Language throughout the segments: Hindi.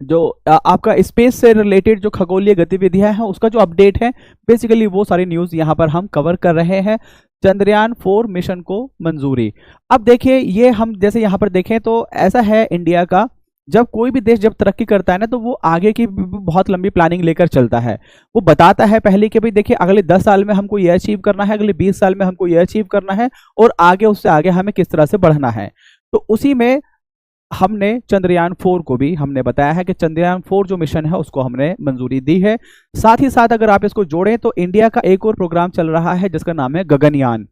जो आपका स्पेस से रिलेटेड जो खगोलीय गतिविधियां हैं उसका जो अपडेट है, बेसिकली वो सारी न्यूज यहाँ पर हम कवर कर रहे हैं। चंद्रयान 4 मिशन को मंजूरी। अब देखिए, ये हम जैसे यहाँ पर देखें तो ऐसा है इंडिया का, जब कोई भी देश जब तरक्की करता है ना तो वो आगे की बहुत लंबी प्लानिंग लेकर चलता है। वो बताता है पहले कि भाई देखिए अगले 10 साल में हमको ये अचीव करना है, अगले 20 साल में हमको ये अचीव करना है, और आगे उससे आगे हमें किस तरह से बढ़ना है। तो उसी में हमने चंद्रयान 4 को भी हमने बताया है कि चंद्रयान 4 जो मिशन है उसको हमने मंजूरी दी है। साथ ही साथ अगर आप इसको जोड़ें तो इंडिया का एक और प्रोग्राम चल रहा है जिसका नाम है गगनयान।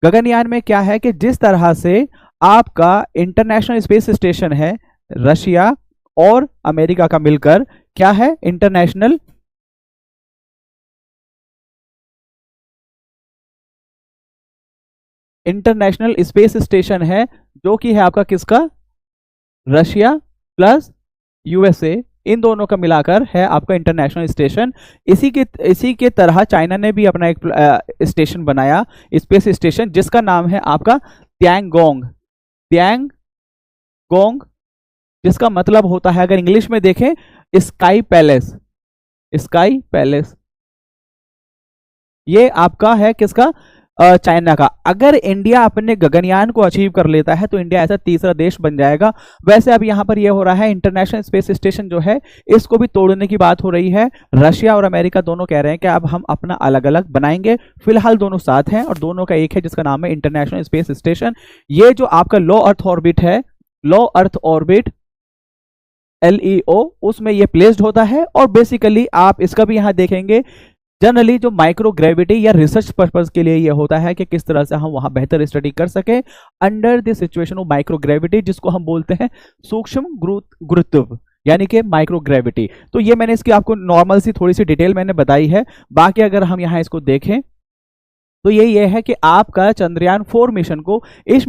गगनयान में क्या है कि जिस तरह से आपका इंटरनेशनल स्पेस स्टेशन है, रशिया और अमेरिका का मिलकर क्या है, इंटरनेशनल स्पेस स्टेशन है, जो कि है आपका किसका, रशिया प्लस यूएसए, इन दोनों का मिलाकर है आपका इंटरनेशनल स्टेशन। इसी के तरह चाइना ने भी अपना एक स्टेशन बनाया, स्पेस स्टेशन, जिसका नाम है आपका त्यांगोंग। त्यांगोंग, जिसका मतलब होता है अगर इंग्लिश में देखें स्काई पैलेस। स्काई पैलेस ये आपका है किसका, चाइना का। अगर इंडिया अपने गगनयान को अचीव कर लेता है तो इंडिया ऐसा तीसरा देश बन जाएगा। वैसे अब यहां पर यह हो रहा है, इंटरनेशनल स्पेस स्टेशन जो है इसको भी तोड़ने की बात हो रही है। रशिया और अमेरिका दोनों कह रहे हैं कि अब हम अपना अलग अलग बनाएंगे। फिलहाल दोनों साथ हैं और दोनों का एक है जिसका नाम है इंटरनेशनल स्पेस स्टेशन। ये जो आपका लो अर्थ ऑर्बिट है, लो अर्थ ऑर्बिट LEO, उसमें ये प्लेस्ड होता है। और बेसिकली आप इसका भी यहां देखेंगे, जनरली जो माइक्रो ग्रेविटी या रिसर्च पर्पस के लिए ये होता है कि किस तरह से हम वहां बेहतर स्टडी कर सके under the situation of micro gravity, जिसको हम बोलते हैं सूक्ष्म गुरुत्व, यानी कि माइक्रो ग्रेविटी। तो ये मैंने इसकी आपको नॉर्मल सी थोड़ी सी डिटेल मैंने बताई है। बाकी अगर हम यहाँ इसको देखें तो ये है कि आपका चंद्रयान 4 मिशन को इस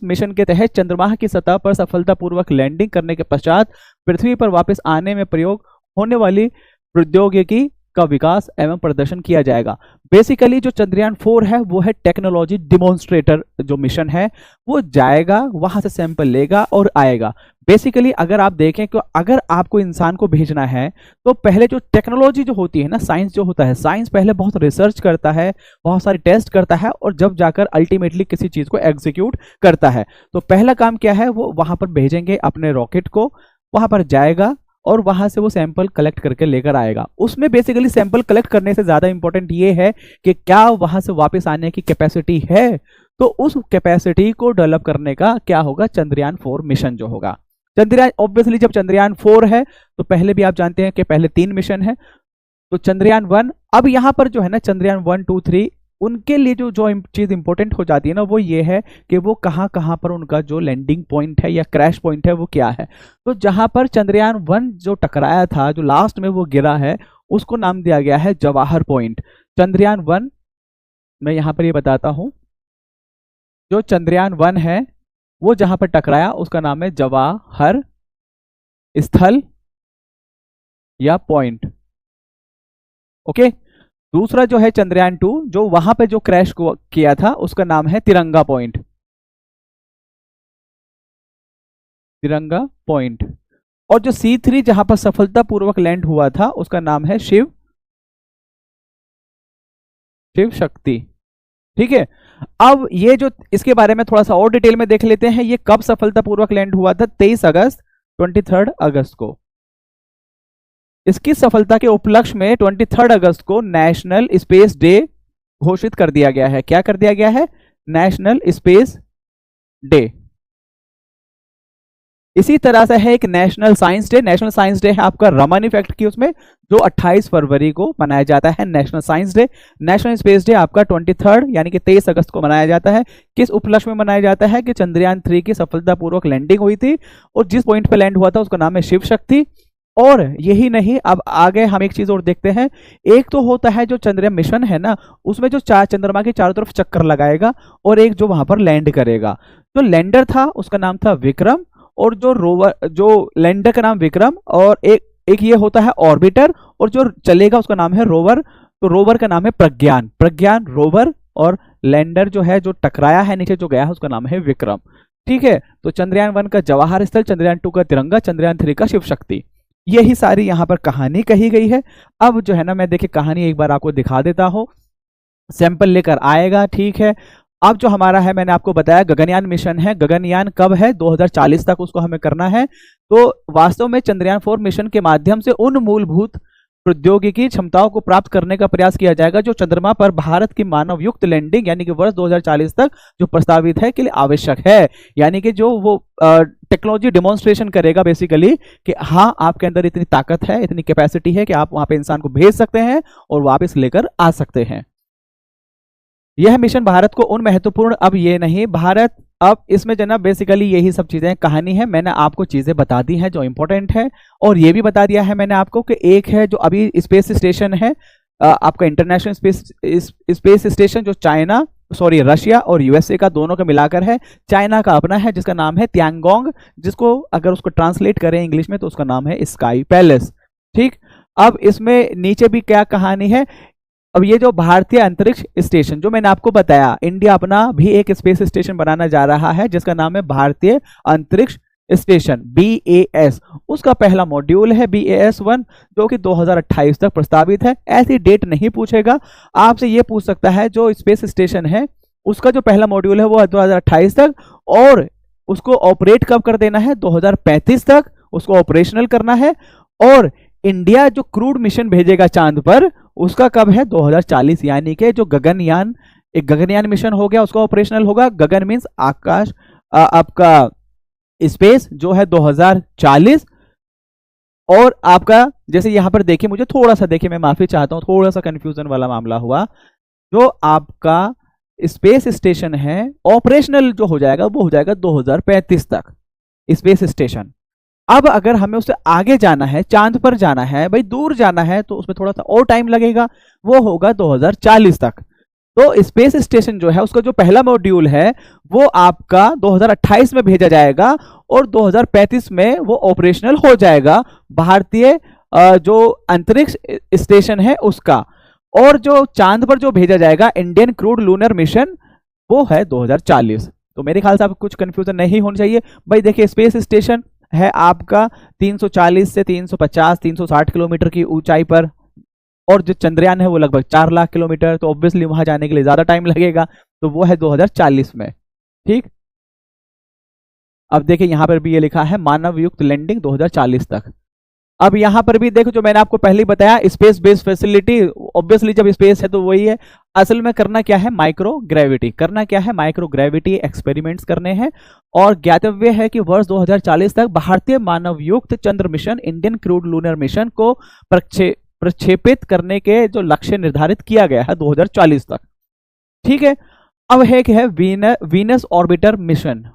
मिशन के तहत चंद्रमा की सतह पर सफलतापूर्वक लैंडिंग करने के पश्चात पृथ्वी पर वापस आने में प्रयोग होने वाली प्रौद्योगिकी का विकास एवं प्रदर्शन किया जाएगा। बेसिकली जो चंद्रयान 4 है वो है टेक्नोलॉजी डिमॉन्स्ट्रेटर जो मिशन है, वो जाएगा वहां से सैंपल लेगा और आएगा। बेसिकली अगर आप देखें कि अगर आपको इंसान को भेजना है तो पहले जो टेक्नोलॉजी जो होती है ना, साइंस जो होता है, साइंस पहले बहुत रिसर्च करता है, बहुत सारी टेस्ट करता है, और जब जाकर अल्टीमेटली किसी चीज को एग्जीक्यूट करता है। तो पहला काम क्या है, वो वहां पर भेजेंगे अपने रॉकेट को, वहां पर जाएगा और वहां से वो सैंपल कलेक्ट करके लेकर आएगा। उसमें बेसिकली सैंपल कलेक्ट करने से ज्यादा इंपॉर्टेंट ये है कि क्या वहां से वापस आने की कैपेसिटी है। तो उस कैपेसिटी को डेवलप करने का क्या होगा, चंद्रयान 4 मिशन जो होगा। चंद्रयान ऑब्वियसली जब चंद्रयान 4 है तो पहले भी आप जानते हैं कि पहले 3 मिशन है। तो चंद्रयान 1, अब यहां पर जो है ना चंद्रयान 1, 2, 3, उनके लिए जो चीज इंपॉर्टेंट हो जाती है ना, वो ये है कि वो कहां कहां पर उनका जो लैंडिंग पॉइंट है या क्रैश पॉइंट है वो क्या है। तो जहां पर चंद्रयान 1 जो टकराया था, जो लास्ट में वो गिरा है, उसको नाम दिया गया है जवाहर पॉइंट। चंद्रयान 1 मैं यहां पर ये बताता हूं, जो चंद्रयान 1 है वो जहां पर टकराया उसका नाम है जवाहर स्थल या पॉइंट। ओके। दूसरा जो है चंद्रयान 2, जो वहां पे जो क्रैश किया था उसका नाम है तिरंगा पॉइंट। तिरंगा पॉइंट। और जो C3 जहां पर सफलतापूर्वक लैंड हुआ था उसका नाम है शिव शक्ति। ठीक है। अब ये जो इसके बारे में थोड़ा सा और डिटेल में देख लेते हैं, ये कब सफलतापूर्वक लैंड हुआ था, 23 अगस्त 23 अगस्त को। इसकी सफलता के उपलक्ष्य में 23 अगस्त को नेशनल स्पेस डे घोषित कर दिया गया है। क्या कर दिया गया है, नेशनल स्पेस डे। इसी तरह से है एक national science day. National science day है आपका रमन इफेक्ट की, उसमें जो 28 फरवरी को मनाया जाता है national science day. National space day आपका 23 यानी कि 23 अगस्त को मनाया जाता है। किस उपलक्ष्य में मनाया जाता है कि चंद्रयान 3 की सफलतापूर्वक लैंडिंग हुई थी और जिस पॉइंट पर लैंड हुआ था उसका नाम है शिव शक्ति। और यही नहीं, अब आगे हम एक चीज और देखते हैं। एक तो होता है जो चंद्रयान मिशन है ना, उसमें जो चंद्रमा के चारों तरफ चक्कर लगाएगा, और एक जो वहां पर लैंड करेगा। जो लैंडर था उसका नाम था विक्रम, और जो रोवर, जो लैंडर का नाम विक्रम, और एक ये होता है ऑर्बिटर, और जो चलेगा उसका नाम है रोवर। तो रोवर का नाम है प्रज्ञान रोवर, और लैंडर जो है जो टकराया है नीचे जो गया है उसका नाम है विक्रम। ठीक है। तो चंद्रयान 1 का जवाहर स्थल, चंद्रयान 2 का तिरंगा, चंद्रयान 3 का शिव शक्ति। यही सारी यहाँ पर कहानी कही गई है। अब जो है ना, मैं देखिए कहानी एक बार आपको दिखा देता हूँ, सैंपल लेकर आएगा, ठीक है। अब जो हमारा है, मैंने आपको बताया गगनयान मिशन है। गगनयान कब है? 2040 तक उसको हमें करना है। तो वास्तव में चंद्रयान 4 मिशन के माध्यम से उन मूलभूत प्रौद्योगिकी क्षमताओं को प्राप्त करने का प्रयास किया जाएगा जो चंद्रमा पर भारत की मानव युक्त लैंडिंग यानी कि वर्ष 2040 तक जो प्रस्तावित है के लिए आवश्यक है। यानी कि जो वो टेक्नोलॉजी डेमोन्स्ट्रेशन करेगा बेसिकली कि हाँ, आपके अंदर इतनी ताकत है, इतनी कैपेसिटी है कि आप वहां पे इंसान को भेज सकते हैं और वापस लेकर आ सकते हैं। यह मिशन भारत को उन महत्वपूर्ण, अब ये नहीं भारत, अब इसमें जनाब बेसिकली यही सब चीजें कहानी है। मैंने आपको चीजें बता दी हैं जो इंपॉर्टेंट है, और ये भी बता दिया है मैंने आपको कि एक है जो अभी स्पेस स्टेशन है आपका इंटरनेशनल स्पेस स्टेशन, जो चाइना रशिया और यूएसए का दोनों का मिलाकर है। चाइना का अपना है जिसका नाम है तियांगोंग, जिसको अगर उसको ट्रांसलेट करें इंग्लिश में तो उसका नाम है स्काई पैलेस, ठीक। अब इसमें नीचे भी क्या कहानी है, अब ये जो भारतीय अंतरिक्ष स्टेशन जो मैंने आपको बताया, इंडिया अपना भी एक स्पेस स्टेशन बनाना जा रहा है जिसका नाम है भारतीय अंतरिक्ष स्टेशन BAS। उसका पहला मॉड्यूल है BAS-1 जो कि 2028 तक प्रस्तावित है। ऐसी डेट नहीं पूछेगा, आपसे ये पूछ सकता है जो स्पेस स्टेशन है उसका जो पहला मॉड्यूल है वो है 2028 तक, और उसको ऑपरेट कब कर देना है? 2035 तक उसको ऑपरेशनल करना है। और इंडिया जो क्रूड मिशन भेजेगा चांद पर उसका कब है? 2040। यानी कि जो गगनयान, एक गगनयान मिशन हो गया उसका ऑपरेशनल होगा। गगन मीन्स आकाश, आपका स्पेस जो है 2040। और आपका जैसे यहां पर देखिए, मुझे थोड़ा सा देखिए, मैं माफी चाहता हूं, थोड़ा सा कंफ्यूजन वाला मामला हुआ। जो आपका स्पेस स्टेशन है ऑपरेशनल जो हो जाएगा वो हो जाएगा 2035 तक स्पेस स्टेशन। अब अगर हमें उससे आगे जाना है, चांद पर जाना है, भाई दूर जाना है, तो उसमें थोड़ा सा और टाइम लगेगा, वो होगा 2040 तक। तो स्पेस स्टेशन जो है उसका जो पहला मॉड्यूल है वो आपका 2028 में भेजा जाएगा और 2035 में वो ऑपरेशनल हो जाएगा, भारतीय जो अंतरिक्ष स्टेशन है उसका। और जो चांद पर जो भेजा जाएगा इंडियन क्रूड लूनर मिशन, वो है 2040। तो मेरे ख्याल से आपको कुछ कंफ्यूजन नहीं होनी चाहिए। भाई देखिए, स्पेस स्टेशन है आपका 340 से 350 360 किलोमीटर की ऊंचाई पर, और जो चंद्रयान है वो लगभग 4 लाख किलोमीटर, तो ऑब्वियसली वहां जाने के लिए ज्यादा टाइम लगेगा, तो वो है 2040 में, ठीक। अब देखिए यहां पर भी ये लिखा है मानव युक्त लैंडिंग 2040 तक। अब यहां पर भी देखो, जो मैंने आपको पहले ही बताया, स्पेस बेस्ड फैसिलिटी, ऑब्वियसली जब स्पेस है तो वही है। असल में करना क्या है? माइक्रो ग्रेविटी करना क्या है? माइक्रो ग्रेविटी एक्सपेरिमेंट्स करने हैं। और ज्ञातव्य है कि वर्ष 2040 तक भारतीय मानव युक्त चंद्र mission Indian crewed lunar mission को प्रक्षेपित करने के जो लक्ष्य निर्धारित किया गया है 2040 तक, ठीक है। अब है कि है वीनस ऑर्बिटर मिशन।